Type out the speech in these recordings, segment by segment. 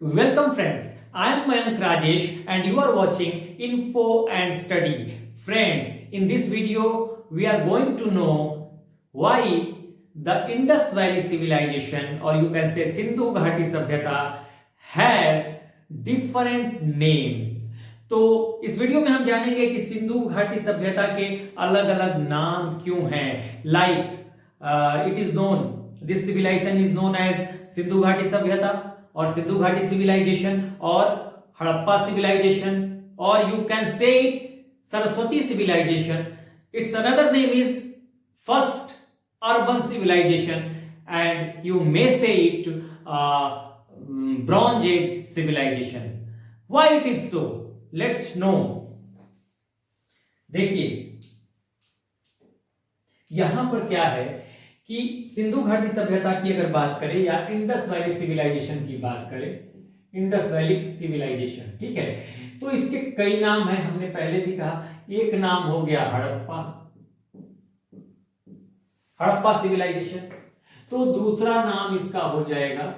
Welcome friends, I am Mayank Rajesh and you are watching Info and Study. Friends, in this video we are going to know why the Indus Valley civilization or you can say Sindhu Ghati Sabhyata has different names. तो इस video में हम जानेंगे कि सिंधु घाटी सभ्यता के अलग अलग नाम क्यों हैं. Like it is known, this civilisation is known as Sindhu घाटी सभ्यता और सिंधु घाटी सिविलाइजेशन और हड़प्पा सिविलाइजेशन और you can say Saraswati civilisation. Its another name is first urban civilisation and you may say it bronze age civilisation. Why it is so, let's know. देखिए यहां पर क्या है कि सिंधु घाटी सभ्यता की अगर बात करें या इंडस वैली सिविलाइजेशन की बात करें, इंडस वैली सिविलाइजेशन, ठीक है, तो इसके कई नाम हैं. हमने पहले भी कहा, एक नाम हो गया हड़प्पा, हड़प्पा सिविलाइजेशन. तो दूसरा नाम इसका हो जाएगा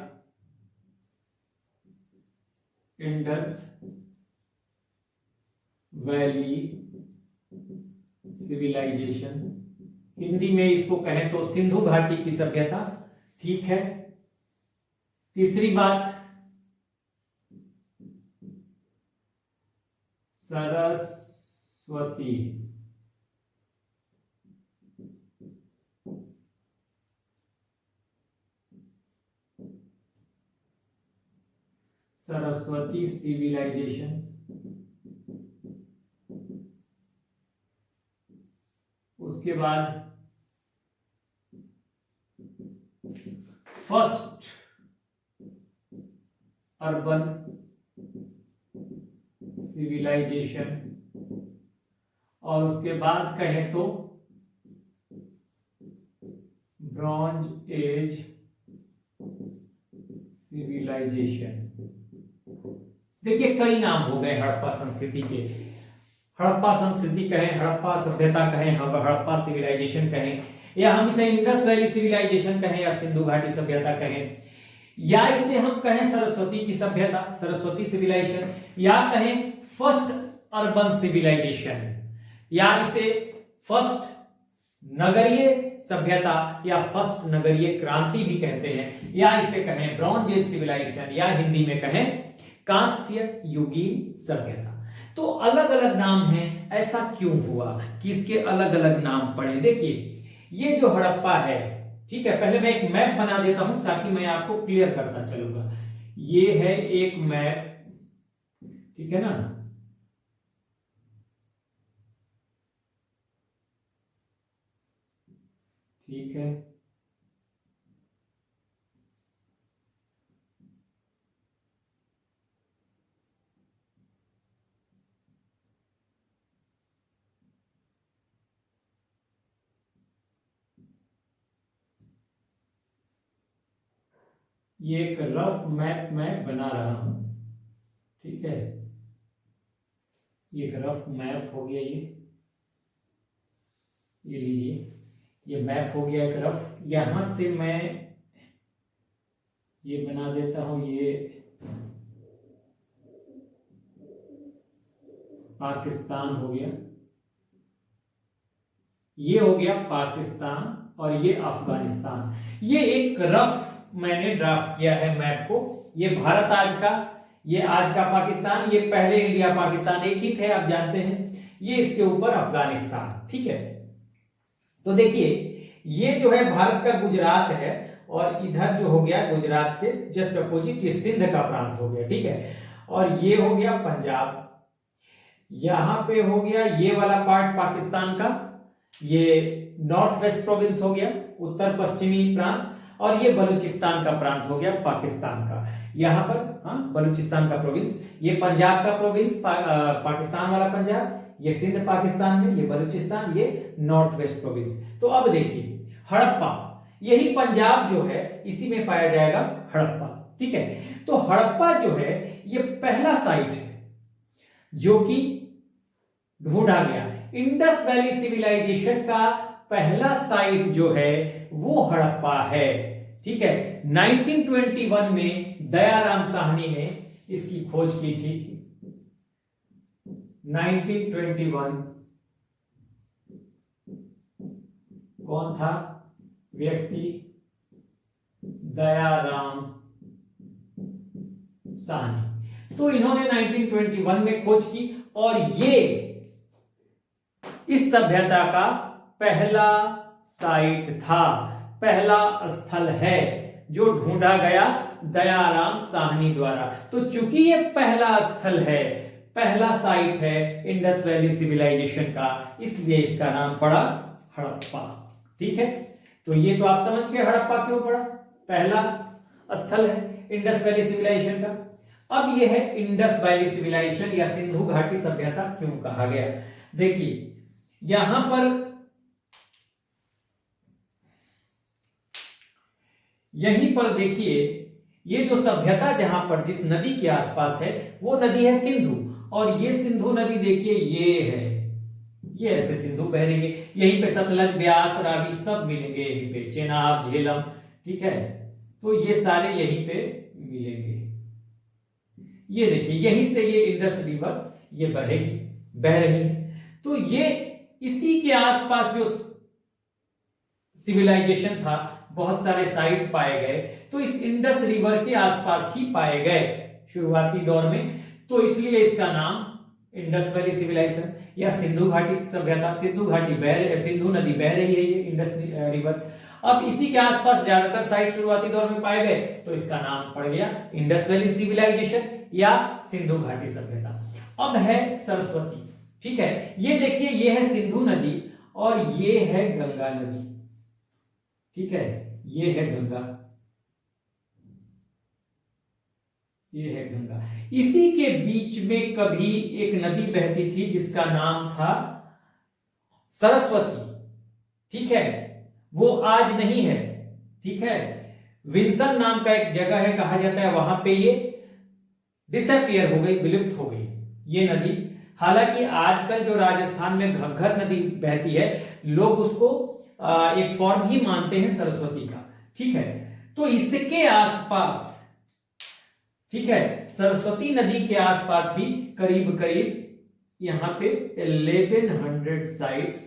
इंडस वैली सिविलाइजेशन. हिंदी में इसको कहें तो सिंधु घाटी की सभ्यता. ठीक है. तीसरी बात सरस्वती सरस्वती सिविलाइजेशन. उसके बाद फर्स्ट अर्बन सिविलाइजेशन और उसके बाद कहें तो ब्रॉन्ज एज सिविलाइजेशन. देखिए कई नाम हो गए हड़प्पा संस्कृति के. हड़प्पा संस्कृति कहें, हड़प्पा सभ्यता कहें, हड़प्पा सिविलाइजेशन कहें, या हम इसे इंडस वैली सिविलाइजेशन कहें या सिंधु घाटी सभ्यता कहें, या इसे हम कहें सरस्वती की सभ्यता, सरस्वती सिविलाइजेशन, या कहें फर्स्ट अर्बन सिविलाइजेशन, या इसे फर्स्ट नगरीय सभ्यता या फर्स्ट नगरीय क्रांति भी कहते हैं, या इसे कहें ब्रॉन्ज एज सिविलाइजेशन, या हिंदी में कहें कांस्य युगीन सभ्यता. तो अलग अलग नाम हैं. ऐसा क्यों हुआ कि इसके अलग अलग नाम पड़े? देखिए ये जो हड़प्पा है, ठीक है, पहले मैं एक मैप बना देता हूं ताकि मैं आपको क्लियर करता चलूंगा. ये है एक मैप, ठीक है ना. ठीक है, ये एक रफ मैप मैं बना रहा हूं. ठीक है, ये एक रफ मैप हो गया. ये लीजिए, ये मैप हो गया एक रफ. यहां से मैं ये बना देता हूं. ये पाकिस्तान हो गया, ये हो गया पाकिस्तान और ये अफगानिस्तान. ये एक रफ मैंने ड्राफ्ट किया है मैप को. ये भारत आज का, ये आज का पाकिस्तान, ये पहले इंडिया पाकिस्तान एक ही थे, आप जानते हैं. ये इसके ऊपर अफगानिस्तान. ठीक है, तो देखिए ये जो है भारत का गुजरात है और इधर जो हो गया गुजरात के जस्ट अपोजिट ये सिंध का प्रांत हो गया. ठीक है, और ये हो गया पंजाब. यहां पे हो गया ये वाला पार्ट पाकिस्तान का, ये नॉर्थ वेस्ट प्रोविंस हो गया, उत्तर पश्चिमी प्रांत, और ये बलूचिस्तान का प्रांत हो गया पाकिस्तान का. यहां पर हाँ बलूचिस्तान का प्रोविंस, ये पंजाब का प्रोविंस पाकिस्तान वाला पंजाब, ये सिंध पाकिस्तान में, ये बलूचिस्तान, ये नॉर्थ वेस्ट प्रोविंस. तो अब देखिए हड़प्पा, यही पंजाब जो है इसी में पाया जाएगा हड़प्पा. ठीक है, तो हड़प्पा जो है ये पहला साइट है जो कि ढूंढा गया. इंडस वैली सिविलाइजेशन का पहला साइट जो है वो हड़प्पा है. ठीक है, 1921 में दयाराम साहनी ने इसकी खोज की थी 1921। कौन था व्यक्ति? दयाराम साहनी। तो इन्होंने 1921 में खोज की और ये इस सभ्यता का पहला साइट था, पहला स्थल है जो ढूंढा गया दयाराम साहनी द्वारा। तो चूंकि ये पहला स्थल है, पहला साइट है इंडस वैली सिविलाइजेशन का, इसलिए इसका नाम पड़ा हड़प्पा। ठीक है, तो ये तो आप समझ गए हड़प्पा क्यों पड़ा, पहला स्थल है इंडस वैली सिविलाइजेशन का। अब यह है इंडस वैली सिविलाइजेशन या सिंधु घाटी सभ्यता क्यों कहा गया। देखिए यहां पर यहीं पर देखिए, ये जो सभ्यता जहां पर जिस नदी के आसपास है वो नदी है सिंधु, और ये सिंधु नदी देखिए ये है, ये ऐसे सिंधु बह रही है, यहीं पे सतलज, ब्यास, रावी सब मिलेंगे यहीं पे, चेनाब, झेलम। ठीक है, तो ये सारे यहीं पे मिलेंगे। ये देखिए यहीं से ये इंडस रिवर ये बहेगी, बह रही है। तो ये इसी के आसपास जो सिविलाइजेशन था, बहुत सारे साइट पाए गए, तो इस इंडस रिवर के आसपास ही पाए गए शुरुआती दौर में। तो इसलिए इसका नाम इंडस वैली सिविलाइजेशन या सिंधु घाटी सभ्यता। सिंधु घाटी सिंधु नदी बह रही है ये इंडस रिवर। अब इसी के आसपास ज्यादातर साइट शुरुआती दौर में पाए गए, तो इसका नाम पड़ गया इंडस वैली सिविलाइजेशन या सिंधु घाटी सभ्यता। अब है सरस्वती। ठीक है, ये देखिए ये है सिंधु नदी और ये है गंगा नदी। ठीक है, ये है गंगा, ये है गंगा। इसी के बीच में कभी एक नदी बहती थी जिसका नाम था सरस्वती। ठीक है, वो आज नहीं है। ठीक है, विल्सन नाम का एक जगह है, कहा जाता है वहां पे ये डिसअपियर हो गई, विलुप्त हो गई ये नदी। हालांकि आजकल जो राजस्थान में घग्गर नदी बहती है, लोग उसको एक फॉर्म ही मानते हैं सरस्वती का। ठीक है, तो इसके आसपास, ठीक है, सरस्वती नदी के आसपास भी करीब करीब यहां पे 1100 साइट्स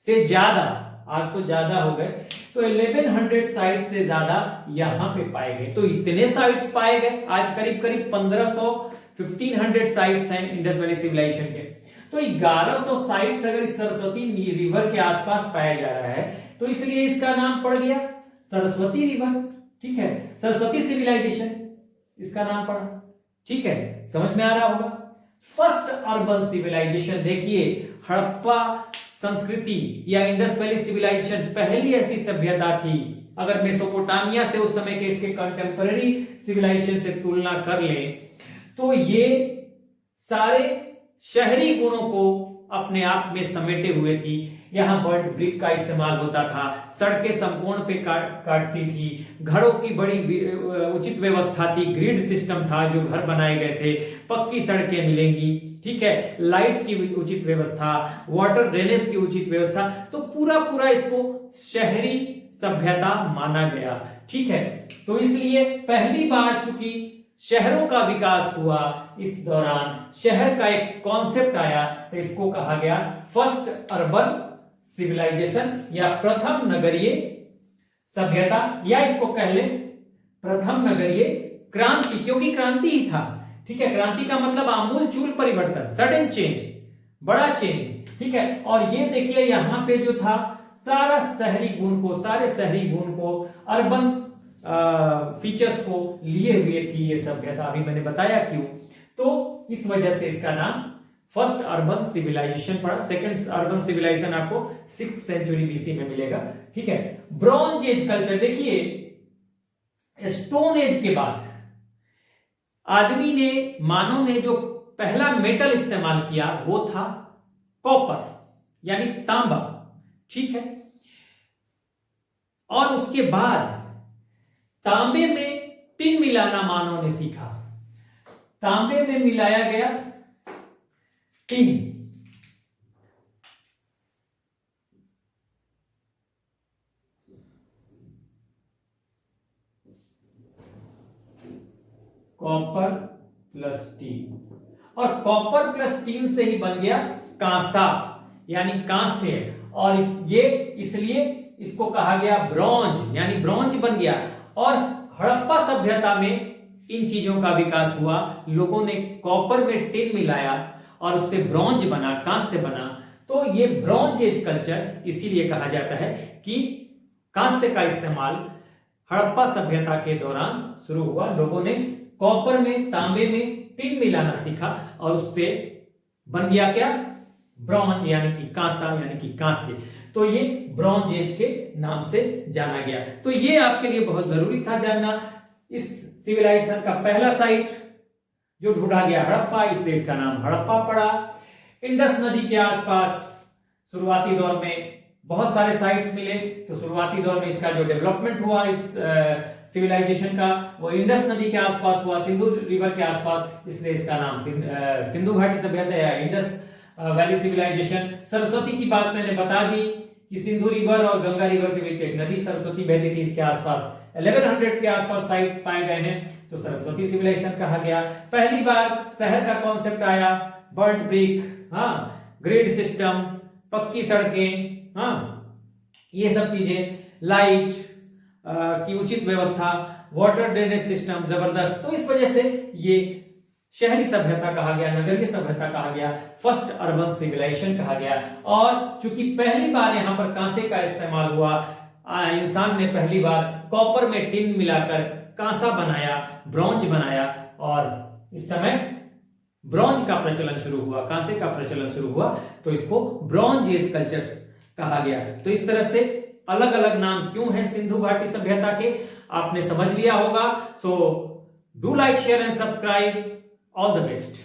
से ज्यादा, आज तो ज्यादा हो गए, तो 1100 साइट से ज्यादा यहां पे पाए गए। तो इतने साइट्स पाए गए, आज करीब करीब 1500 साइट्स हैं इंडस वैली सिविलाइजेशन के। तो 1100 साइट्स अगर इस सरस्वती रिवर के आसपास पाया जा रहा है, तो इसलिए इसका नाम पड़ गया सरस्वती रिवर। ठीक है, सरस्वती सिविलाइजेशन इसका नाम पड़ा। ठीक है, समझ में आ रहा होगा। फर्स्ट अर्बन सिविलाइजेशन, देखिए हड़प्पा संस्कृति या इंडस वैली सिविलाइजेशन पहली ऐसी सभ्यता थी, अगर मेसोपोटामिया से उस समय के इसके कंटेम्पररी सिविलाइजेशन से तुलना कर लें, तो ये सारे शहरी गुणों को अपने आप में समेटे हुए थी। यहां बर्ड ब्रिक का इस्तेमाल होता था, सड़कें संपूर्ण पे काटती थी, घरों की बड़ी उचित व्यवस्था थी, ग्रिड सिस्टम था, जो घर बनाए गए थे, पक्की सड़कें मिलेंगी। ठीक है, लाइट की उचित व्यवस्था, वाटर ड्रेनेज की उचित व्यवस्था, तो पूरा पूरा इसको शहरी सभ्यता माना गया। ठीक है, तो इसलिए पहली बार चूंकि शहरों का विकास हुआ, इस दौरान शहर का एक कॉन्सेप्ट आया, तो इसको कहा गया फर्स्ट अर्बन सिविलाइजेशन या प्रथम नगरीय सभ्यता, या इसको कह ले प्रथम नगरीय क्रांति, क्योंकि क्रांति ही था। ठीक है, क्रांति का मतलब आमूल चूल परिवर्तन, सडन चेंज, बड़ा चेंज। ठीक है, और ये देखिए यहां पे जो था सारे शहरी गुण को अर्बन फीचर्स को लिए हुए थी ये सभ्यता। अभी मैंने बताया क्यों, तो इस वजह से इसका नाम फर्स्ट अर्बन सिविलाइजेशन पड़ा। सेकंड अर्बन सिविलाइजेशन आपको 6th सेंचुरी बीसी में मिलेगा। ठीक है, ब्रॉन्ज एज कल्चर, देखिए स्टोन एज के बाद मानव ने जो पहला मेटल इस्तेमाल किया वो था कॉपर यानी तांबा। ठीक है, और उसके बाद तांबे में टिन मिलाना मानव ने सीखा, तांबे में मिलाया गया टिन। कॉपर प्लस टीन, और कॉपर प्लस टीन से ही बन गया कांसा यानी कांस्य, और ये इसलिए इसको कहा गया ब्रॉन्ज यानी ब्रॉन्ज बन गया। और हड़प्पा सभ्यता में इन चीजों का विकास हुआ, लोगों ने कॉपर में टिन मिलाया और उससे ब्रॉन्ज बना, कांस्य बना। तो ये ब्रॉन्ज एज कल्चर इसीलिए कहा जाता है कि कांस्य का इस्तेमाल हड़प्पा सभ्यता के दौरान शुरू हुआ। लोगों ने कॉपर में, तांबे में टिन मिलाना सीखा और उससे बन गया क्या, ब्रॉन्ज यानी कि कांसा यानी कि कांस्य। तो ये ब्रॉन्ज एज के नाम से जाना गया। तो ये आपके लिए बहुत जरूरी था जानना। इस सिविलाइजेशन का पहला साइट जो ढूंढा गया हड़प्पा, इसलिए इसका नाम हड़प्पा पड़ा। इंडस नदी के आसपास शुरुआती दौर में बहुत सारे साइट्स मिले, तो शुरुआती दौर में इसका जो डेवलपमेंट हुआ इस सिविलाइजेशन का, वो इंडस नदी के आसपास हुआ, सिंधु रिवर के आसपास, इसलिए इसका नाम सिंधु घाटी सभ्यता या इंडस वैली सिविलाइजेशन। सरस्वती की बात मैंने बता दी कि सिंधु रिवर और गंगा रिवर के बीच एक नदी सरस्वती बहती थी, इसके आसपास 1100 के आसपास साइट पाए गए हैं, तो सरस्वती सिविलाइजेशन कहा गया। पहली बार शहर का कॉन्सेप्ट आया, बर्ट ब्रिक, ग्रिड सिस्टम, पक्की सड़कें, ये सब चीजें, लाइट की उचित व्यवस्था, वाटर ड्रेनेज सिस्टम जबरदस्त। तो इस वजह से ये शहरी सभ्यता कहा गया, नगरीय सभ्यता कहा गया, फर्स्ट अर्बन सिविलाइजेशन कहा गया। और चूंकि पहली बार यहां पर कांसे का इस्तेमाल हुआ, इंसान ने पहली बार कॉपर में टिन मिलाकर कांसा बनाया, ब्रॉन्ज बनाया, और इस समय ब्रॉन्ज का प्रचलन शुरू हुआ, कांसे का प्रचलन शुरू हुआ, तो इसको ब्रॉन्ज एज कल्चर्स कहा गया। तो इस तरह से अलग अलग नाम क्यों है सिंधु घाटी सभ्यता के, आपने समझ लिया होगा। So do like, share and subscribe. All the best.